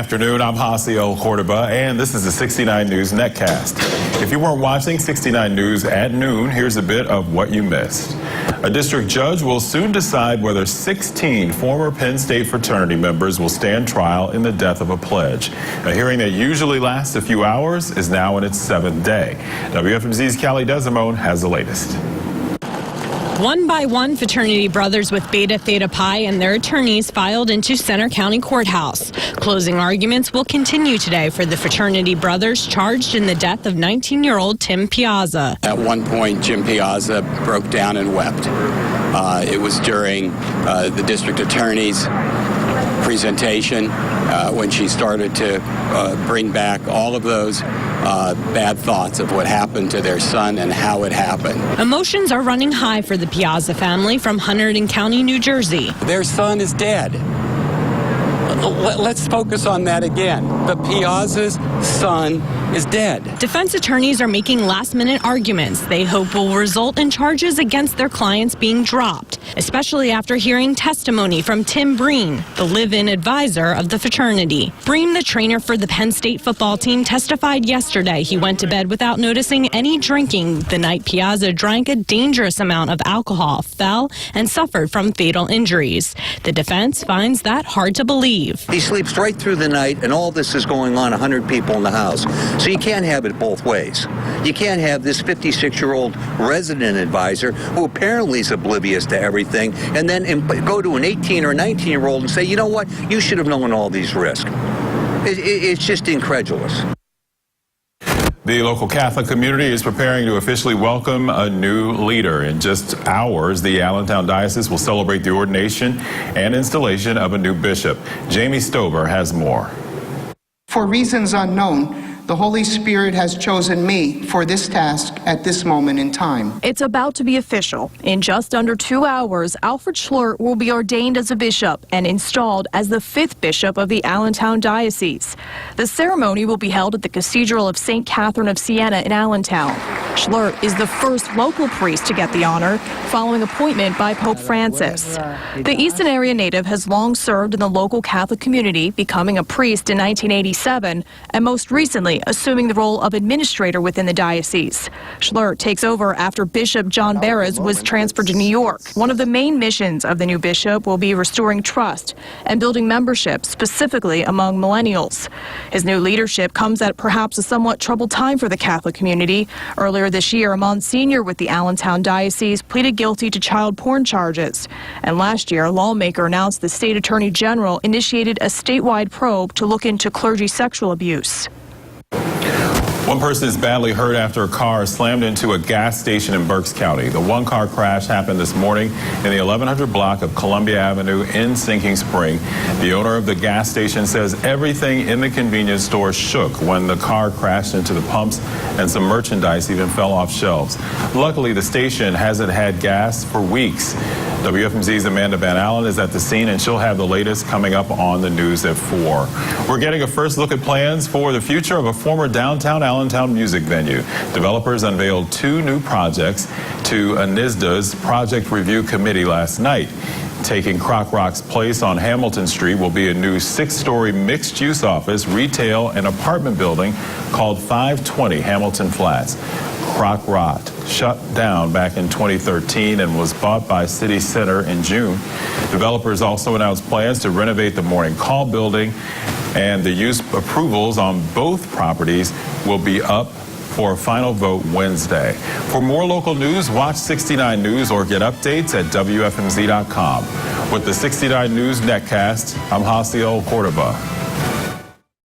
afternoon. I'm Hasiel Cordoba, and this is the 69 News NETCAST. If you weren't watching 69 News at noon, here's a bit of what you missed. A district judge will soon decide whether 16 former Penn State fraternity members will stand trial in the death of a pledge. A hearing that usually lasts a few hours is now in its 7th day. WFMZ's Callie Desimone has the latest. One by one, fraternity brothers with Beta Theta Pi and their attorneys filed into Center County Courthouse. Closing arguments will continue today for the fraternity brothers charged in the death of 19-year-old Tim Piazza. At one point, Jim Piazza broke down and wept. It was during the district attorney's presentation when she started to bring back all of those bad thoughts of what happened to their son and how it happened. Emotions are running high for the Piazza family from Hunterdon County, New Jersey. Their son is dead. Let's focus on that again. The Piazza's son is dead. Defense attorneys are making last-minute arguments they hope will result in charges against their clients being dropped, especially after hearing testimony from Tim Breen, the live-in advisor of the fraternity. Breen, the trainer for the Penn State football team, testified yesterday he went to bed without noticing any drinking the night Piazza drank a dangerous amount of alcohol, fell, and suffered from fatal injuries. The defense finds that hard to believe. He sleeps right through the night, and all this is going on, 100 people in the house. So you can't have it both ways. You can't have this 56-year-old resident advisor who apparently is oblivious to everything, and then go to an 18 or 19-year-old and say, you know what, you should have known all these risks. It's just incredulous. The local Catholic community is preparing to officially welcome a new leader. In just hours, the Allentown Diocese will celebrate the ordination and installation of a new bishop. Jamie Stover has more. For reasons unknown, the Holy Spirit has chosen me for this task at this moment in time. It's about to be official. In just under 2 hours, Alfred Schlert will be ordained as a bishop and installed as the 5th bishop of the Allentown Diocese. The ceremony will be held at the Cathedral of St. Catherine of Siena in Allentown. Schlert is the first local priest to get the honor, following appointment by Pope Francis. The Easton area native has long served in the local Catholic community, becoming a priest in 1987, and most recently assuming the role of administrator within the diocese. Schlert takes over after Bishop John Barras was transferred to New York. One of the main missions of the new bishop will be restoring trust and building membership, specifically among millennials. His new leadership comes at perhaps a somewhat troubled time for the Catholic community. Earlier this year, a Monsignor with the Allentown Diocese pleaded guilty to child porn charges. And last year, a lawmaker announced the state attorney general initiated a statewide probe to look into clergy sexual abuse. One person is badly hurt after a car slammed into a gas station in Berks County. The one-car crash happened this morning in the 1100 block of Columbia Avenue in Sinking Spring. The owner of the gas station says everything in the convenience store shook when the car crashed into the pumps, and some merchandise even fell off shelves. Luckily, the station hasn't had gas for weeks. WFMZ's Amanda Van Allen is at the scene, and she'll have the latest coming up on the news at 4. We're getting a first look at plans for the future of a former downtown Allentown music venue. Developers unveiled 2 new projects to ANISDA's Project Review Committee last night. Taking Croc Rock's place on Hamilton Street will be a new 6-story mixed-use office, retail, and apartment building called 520 Hamilton Flats. Croc Rock shut down back in 2013 and was bought by City Center in June. Developers also announced plans to renovate the Morning Call building, and the use approvals on both properties will be up for a final vote Wednesday. For more local news, watch 69 News or get updates at WFMZ.com. With the 69 News NETCAST, I'm Hasiel Cordoba.